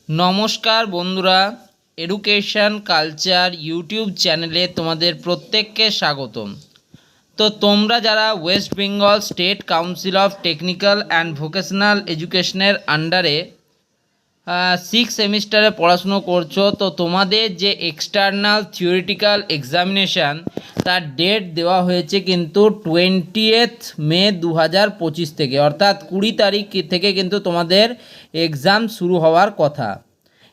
নমস্কার বন্ধুরা, education culture YouTube চ্যানেলে তোমাদের প্রত্যেককে স্বাগতম। তো তোমরা যারা West Bengal state council of technical and vocational এডুকেশনের আন্ডারে 6 সেমিস্টারে পড়াশুনো করছো, তো তোমাদের যে এক্সটার্নাল থিওরিটিক্যাল এক্সামিনেশান তার ডেট দেওয়া হয়েছে কিন্তু 20 মে 2025 থেকে, অর্থাৎ 20 তারিখ থেকে কিন্তু তোমাদের এক্সাম শুরু হওয়ার কথা।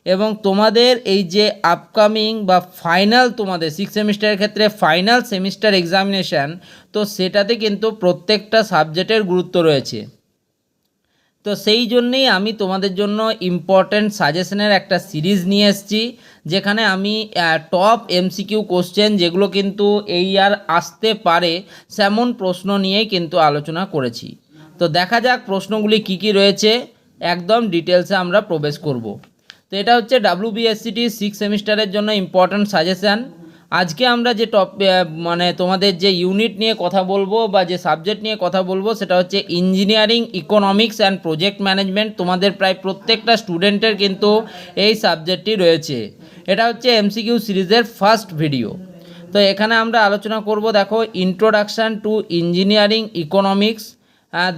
এবং তোমাদের এই যে আপকামিং বা ফাইনাল তোমাদের 6 সেমিস্টারের ক্ষেত্রে ফাইনাল সেমিস্টার এক্সামিনেশান, তো সেটাতে কিন্তু প্রত্যেকটা সাবজেক্টের গুরুত্ব রয়েছে। তো সেই জন্যেই আমি তোমাদের জন্য ইম্পর্ট্যান্ট সাজেশনের একটা সিরিজ নিয়ে এসেছি, যেখানে আমি টপ এমসিকিউ কোশ্চেন যেগুলো কিন্তু এই আর আসতে পারে সেমন প্রশ্ন নিয়েই কিন্তু আলোচনা করেছি। তো দেখা যাক প্রশ্নগুলি কি কি রয়েছে, একদম ডিটেলসে আমরা প্রবেশ করব। তো এটা হচ্ছে WBSCT 6 সেমিস্টারের জন্য ইম্পর্ট্যান্ট সাজেশান। আজকে আমরা যে তোমাদের যে ইউনিট নিয়ে কথা বলবো বা যে সাবজেক্ট নিয়ে কথা বলবো সেটা হচ্ছে engineering economics and project management. তোমাদের প্রায় প্রত্যেকটা স্টুডেন্টের কিন্তু এই সাবজেক্টটি রয়েছে। এটা হচ্ছে এমসিকিউ সিরিজের ফার্স্ট ভিডিও। তো এখানে আমরা আলোচনা করব, দেখো, introduction to engineering economics,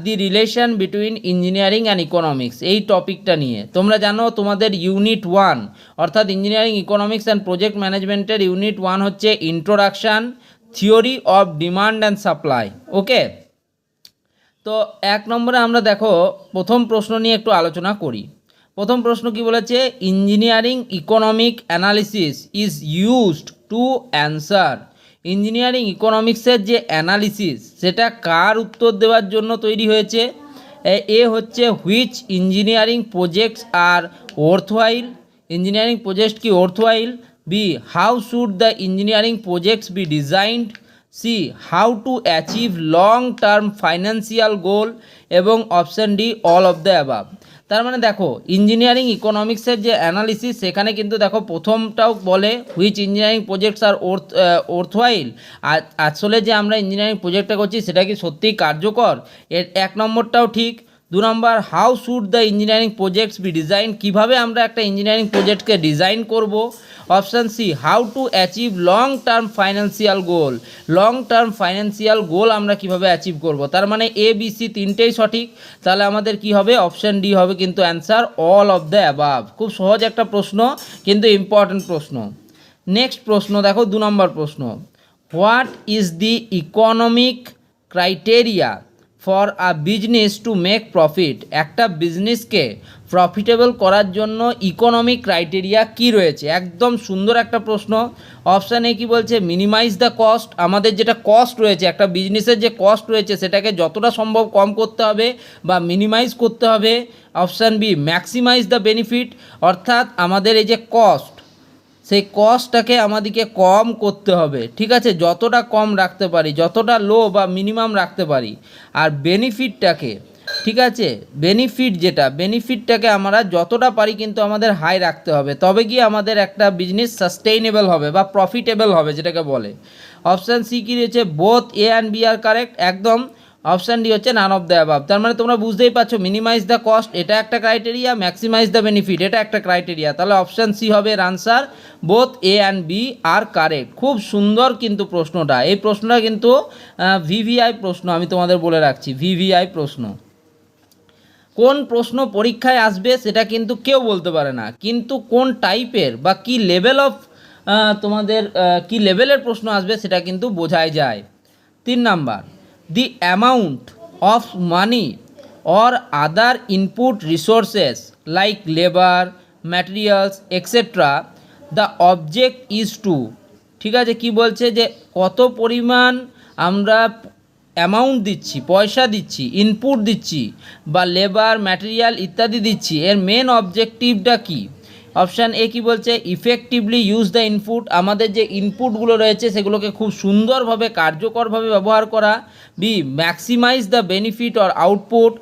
the relation between engineering and economics, এই টপিকটা নিয়ে। তোমরা জানো তোমাদের ইউনিট 1 অর্থাৎ ইঞ্জিনিয়ারিং ইকোনমিক্স অ্যান্ড প্রজেক্ট ম্যানেজমেন্টের ইউনিট 1 হচ্ছে introduction theory of demand and supply. Okay, তো 1 নম্বরে আমরা দেখো প্রথম প্রশ্ন নিয়ে একটু আলোচনা করি। প্রথম প্রশ্ন কি বলেছে, engineering economic analysis is used to answer. Engineering ইকোনমিক্সের যে অ্যানালিসিস সেটা কার উত্তর দেওয়ার জন্য তৈরি হয়েছে? এ হচ্ছে which engineering projects are worthwhile, engineering project কি worthwhile? B, how should the engineering projects be designed? C, how to achieve long term financial goal? এবং option D, all of the above. তার মানে দেখো engineering ইকোনমিক্সের যে analysis সেখানে কিন্তু দেখো প্রথমটাও বলে হুইচ ইঞ্জিনিয়ারিং প্রজেক্টস আর ওর্থওয়াইল। আর আসলে যে আমরা ইঞ্জিনিয়ারিং প্রজেক্টটা করছি সেটা কি সত্যিই কার্যকর? এর 1 নম্বরটাও ঠিক। 2 number, how should the engineering projects be design, কীভাবে আমরা একটা ইঞ্জিনিয়ারিং প্রজেক্টকে ডিজাইন করব? Option C, how to achieve long term financial goal, long term financial goal আমরা কিভাবে অ্যাচিভ করব। তার মানে এ বি সি তিনটেই সঠিক। তাহলে আমাদের কি হবে? অপশান ডি হবে কিন্তু answer, all of the above. খুব সহজ একটা প্রশ্ন, কিন্তু ইম্পর্ট্যান্ট প্রশ্ন। নেক্সট প্রশ্ন দেখো, 2 নম্বর প্রশ্ন, what is the economic criteria for a business to make profit? একটা বিজনেসকে প্রফিটেবল করার জন্য ইকোনমিক ক্রাইটেরিয়া কি রয়েছে? একদম সুন্দর একটা প্রশ্ন। অপশান এ কি বলছে, মিনিমাইজ দ্য কস্ট, আমাদের যেটা কস্ট রয়েছে একটা বিজনেসের যে কস্ট রয়েছে সেটাকে যতটা সম্ভব কম করতে হবে বা মিনিমাইজ করতে হবে। Option B, maximize the benefit, অর্থাৎ আমাদের এই যে কস্ট সেই কস্টটাকে আমাদেরকে কম করতে হবে, ঠিক আছে, যতটা কম রাখতে পারি, যতটা লো বা মিনিমাম রাখতে পারি। আর বেনিফিটটাকে, ঠিক আছে, বেনিফিটটাকে আমরা যতটা পারি কিন্তু আমাদের হাই রাখতে হবে, তবে গিয়ে আমাদের একটা বিজনেস সাস্টেইনেবল হবে বা প্রফিটেবল হবে যেটাকে বলে। অপশান সি কি রয়েছে, both A and B are correct, একদম। অপশান ডি হচ্ছে নান অফ দ্য অ্যাবাভ। তার মানে তোমরা বুঝতেই পারছো, মিনিমাইজ দ্য কস্ট এটা একটা ক্রাইটেরিয়া, ম্যাক্সিমাইজ দ্য বেনিফিট এটা একটা ক্রাইটেরিয়া। তাহলে অপশান সি হবে এর answer, both A and B are correct. খুব সুন্দর কিন্তু প্রশ্নটা, এই প্রশ্নটা কিন্তু ভিভিআই প্রশ্ন, আমি তোমাদের বলে রাখছি ভিভিআই প্রশ্ন। কোন প্রশ্ন পরীক্ষায় আসবে সেটা কিন্তু কেউ বলতে পারে না, কিন্তু কোন টাইপের বা কী লেভেল অফ তোমাদের কী লেভেলের প্রশ্ন আসবে সেটা কিন্তু বোঝাই যায়। 3 number, the amount of money or other input resources like labor, materials, etc. the object is to, ঠিক আছে, কি বলছে যে কত পরিমাণ আমরা অ্যামাউন্ট দিচ্ছি, পয়সা দিচ্ছি, ইনপুট দিচ্ছি বা লেবার ম্যাটেরিয়াল ইত্যাদি দিচ্ছি, এর মেন অবজেক্টিভটা কি? অপশান এ কি বলছে, ইফেক্টিভলি ইউজ দ্য ইনপুট, আমাদের যে ইনপুটগুলো রয়েছে সেগুলোকে খুব সুন্দরভাবে কার্যকরভাবে ব্যবহার করা। B, maximize the benefit or output,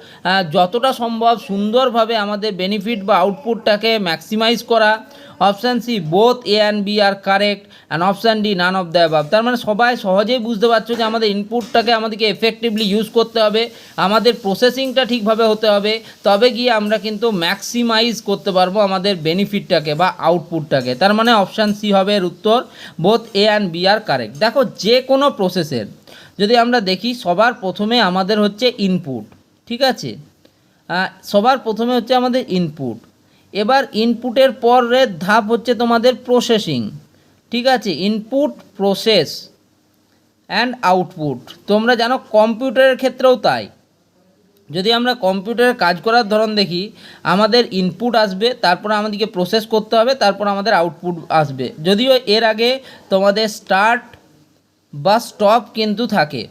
যতটা সম্ভব সুন্দরভাবে আমাদের বেনিফিট বা আউটপুটটাকে ম্যাক্সিমাইজ করা। Option C, both A and B are correct, and option D, none of the above. তার মানে সবাই সহজেই বুঝতে পারছো যে আমাদের ইনপুটটাকে আমাদেরকে এফেক্টিভলি ইউজ করতে হবে, আমাদের প্রসেসিংটা ঠিকভাবে হতে হবে, তবে গিয়ে আমরা কিন্তু ম্যাক্সিমাইজ করতে পারবো আমাদের বেনিফিটটাকে বা আউটপুটটাকে। তার মানে অপশান সি হবে এর উত্তর, both A and B are correct. দেখো যে কোনো প্রসেসের যদি আমরা দেখি সবার প্রথমে আমাদের হচ্ছে ইনপুট, ঠিক আছে, সবার প্রথমে হচ্ছে আমাদের ইনপুট। এবার ইনপুটের পরের ধাপ হচ্ছে তোমাদের প্রসেসিং, ঠিক আছে, ইনপুট, প্রসেস অ্যান্ড আউটপুট। তোমরা জানো কম্পিউটারের ক্ষেত্রেও তাই। যদি আমরা কম্পিউটারে কাজ করার ধরন দেখি, আমাদের ইনপুট আসবে, তারপর আমাদেরকে প্রসেস করতে হবে, তারপর আমাদের আউটপুট আসবে। যদিও এর আগে তোমাদের স্টার্ট বা স্টপ কিন্তু থাকে,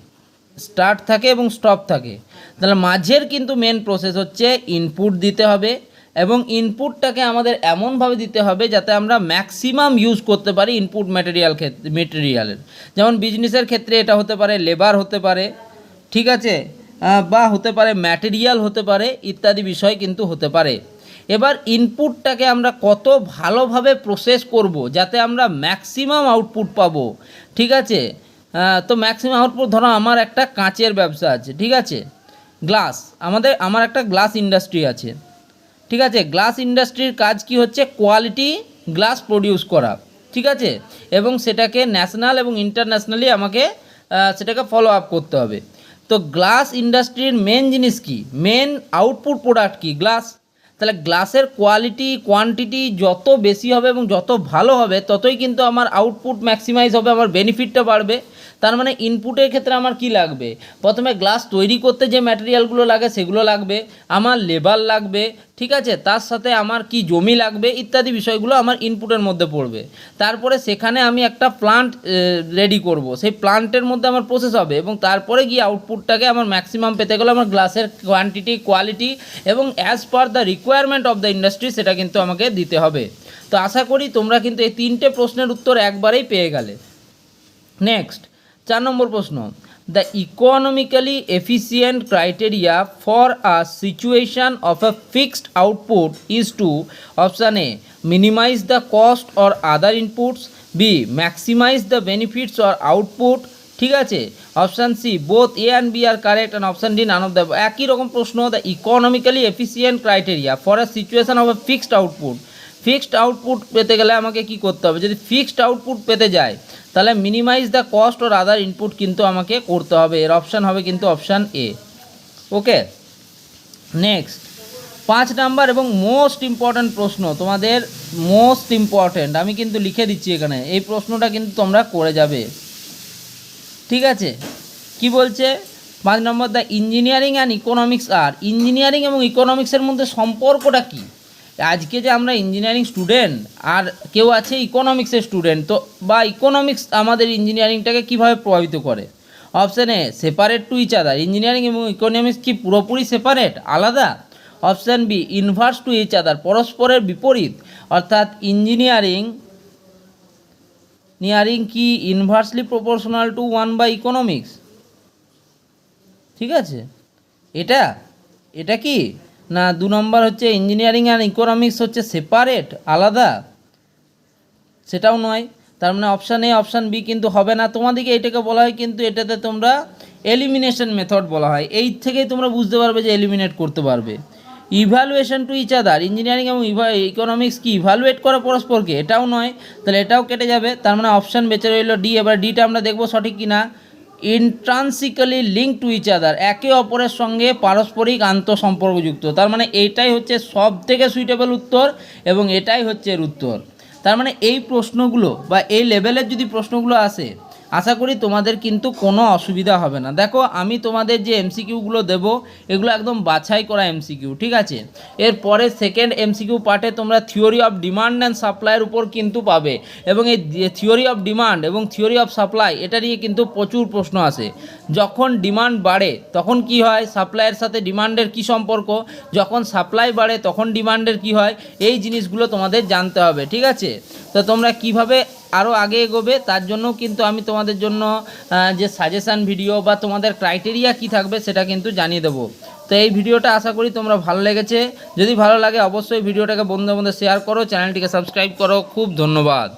স্টার্ট থাকে এবং স্টপ থাকে। তাহলে মাঝের কিন্তু মেন প্রসেস হচ্ছে ইনপুট দিতে হবে, এবং ইনপুটটাকে আমাদের এমনভাবে দিতে হবে যাতে আমরা ম্যাক্সিমাম ইউজ করতে পারি ইনপুট মেটেরিয়ালের। যেমন বিজনেসের ক্ষেত্রে এটা হতে পারে লেবার হতে পারে, ঠিক আছে, বা হতে পারে ম্যাটেরিয়াল হতে পারে, ইত্যাদি বিষয় কিন্তু হতে পারে। এবার ইনপুটটাকে আমরা কত ভালোভাবে প্রসেস করব যাতে আমরা ম্যাক্সিমাম আউটপুট পাবো, ঠিক আছে। তো ম্যাক্সিমাম আউটপুট, ধরো আমার একটা কাঁচের ব্যবসা আছে, ঠিক আছে, গ্লাস, আমার একটা গ্লাস ইন্ডাস্ট্রি আছে, ঠিক আছে। গ্লাস ইন্ডাস্ট্রির কাজ কি হচ্ছে, কোয়ালিটি গ্লাস প্রডিউস করা, ঠিক আছে, এবং সেটাকে ন্যাশনাল এবং ইন্টারন্যাশনালি আমাকে সেটাকে ফলো আপ করতে হবে। তো গ্লাস ইন্ডাস্ট্রির মেন জিনিস কি, মেন আউটপুট প্রোডাক্ট কি, গ্লাস। তাহলে গ্লাসের কোয়ালিটি কোয়ান্টিটি যত বেশি হবে এবং যত ভালো হবে ততই কিন্তু আমার আউটপুট ম্যাক্সিমাইজ হবে, আমার বেনিফিটটা বাড়বে। তার মানে ইনপুটের ক্ষেত্রে আমার কি লাগবে, প্রথমে গ্লাস তৈরি করতে যে ম্যাটেরিয়ালগুলো লাগে সেগুলো লাগবে, আমার লেবার লাগবে, ঠিক আছে, তার সাথে আমার কি জমি লাগবে, ইত্যাদি বিষয়গুলো আমার ইনপুটের মধ্যে পড়বে। তারপরে সেখানে আমি একটা প্লান্ট রেডি করব, সেই প্লান্টের মধ্যে আমার প্রসেস হবে, এবং তারপরে গিয়ে আউটপুটটাকে আমার ম্যাক্সিমাম পেতে গেলে আমার গ্লাসের কোয়ান্টিটি, কোয়ালিটি এবং as per the requirement of the industry সেটা কিন্তু আমাকে দিতে হবে। তো আশা করি তোমরা কিন্তু এই তিনটে প্রশ্নের উত্তর একবারেই পেয়ে গেলে। নেক্সট 4 নম্বর প্রশ্ন, the economically efficient criteria for a situation of a fixed output is to, option A, minimize the cost or other inputs, B, maximize the benefits or output, ঠিক আছে, option C, both A and B are correct, and option D, none of the. একই রকম প্রশ্ন, the economically efficient criteria for a situation of a fixed output. Fixed output পেতে গেলে আমাকে কি করতে হবে, যদি ফিক্সড আউটপুট পেতে যায় তাহলে minimize the cost or other input কিন্তু আমাকে করতে হবে। এর অপশান হবে কিন্তু option A. Okay, next 5 number এবং মোস্ট ইম্পর্ট্যান্ট প্রশ্ন, তোমাদের মোস্ট ইম্পর্ট্যান্ট, আমি কিন্তু লিখে দিচ্ছি এখানে, এই প্রশ্নটা কিন্তু তোমরা করে যাবে, ঠিক আছে। কি বলছে 5 number, the engineering and economics are, engineering এবং ইকোনমিক্সের মধ্যে সম্পর্কটা কী। আজকে যে আমরা ইঞ্জিনিয়ারিং স্টুডেন্ট আর কেউ আছে ইকোনমিক্সের স্টুডেন্ট, তো বা ইকোনমিক্স আমাদের ইঞ্জিনিয়ারিংটাকে কীভাবে প্রভাবিত করে। Option A, separate to each other, engineering এবং ইকোনমিক্স কি পুরোপুরি সেপারেট, আলাদা। Option B, inverse to each other, পরস্পরের বিপরীত, অর্থাৎ ইঞ্জিনিয়ারিং কি inversely proportional to 1 by economics, ঠিক আছে, এটা কি না। 2 নম্বর হচ্ছে ইঞ্জিনিয়ারিং আর ইকোনমিক্স হচ্ছে সেপারেট, আলাদা, সেটাও নয়। তার মানে অপশান এ অপশান বি কিন্তু হবে না। তোমাদেরকে এটাকে বলা হয় কিন্তু এটাতে তোমরা এলিমিনেশন মেথড বলা হয়, এই থেকেই তোমরা বুঝতে পারবে যে এলিমিনেট করতে পারবে। Evaluation to each other, engineering এবং ইকোনমিক্স কি ইভ্যালুয়েট করে পরস্পরকে, এটাও নয়, তাহলে এটাও কেটে যাবে। তার মানে অপশান বেঁচে রইল ডি। এবার ডিটা আমরা দেখবো সঠিক কিনা। ইন্ট্রান্সিক্যালি লিঙ্ক টু ইচ আদার, একে অপরের সঙ্গে পারস্পরিক আন্তঃসম্পর্কযুক্ত, তার মানে এইটাই হচ্ছে সব থেকে সুইটেবল উত্তর এবং এটাই হচ্ছে এর উত্তর। তার মানে এই প্রশ্নগুলো বা এই লেভেলের যদি প্রশ্নগুলো আসে আশা করি তোমাদের কিন্তু কোনো অসুবিধা হবে না। দেখো আমি তোমাদের যে এমসিকিউগুলো দেবো এগুলো একদম বাছাই করা এমসিকিউ, ঠিক আছে। এরপরে সেকেন্ড এমসিকিউ পার্টে তোমরা থিওরি অফ ডিমান্ড অ্যান্ড সাপ্লাইয়ের উপর কিন্তু পাবে, এবং এই থিওরি অফ ডিমান্ড এবং থিওরি অফ সাপ্লাই এটা নিয়ে কিন্তু প্রচুর প্রশ্ন আসে। যখন ডিমান্ড বাড়ে তখন কি হয়, সাপ্লাইয়ের সাথে ডিমান্ডের কি সম্পর্ক, যখন সাপ্লাই বাড়ে তখন ডিমান্ডের কি হয়, এই জিনিসগুলো তোমাদের জানতে হবে, ঠিক আছে। তো তোমরা কিভাবে আরও আগে এগোবে তার জন্য কিন্তু আমি তোমাদের জন্য যে সাজেশান ভিডিও বা তোমাদের ক্রাইটেরিয়া কি থাকবে সেটা কিন্তু জানিয়ে দেবো। তো এই ভিডিওটা আশা করি তোমরা ভালো লেগেছে। যদি ভালো লাগে অবশ্যই ভিডিওটাকে বন্ধুদের মধ্যে শেয়ার করো, চ্যানেলটিকে সাবস্ক্রাইব করো। খুব ধন্যবাদ।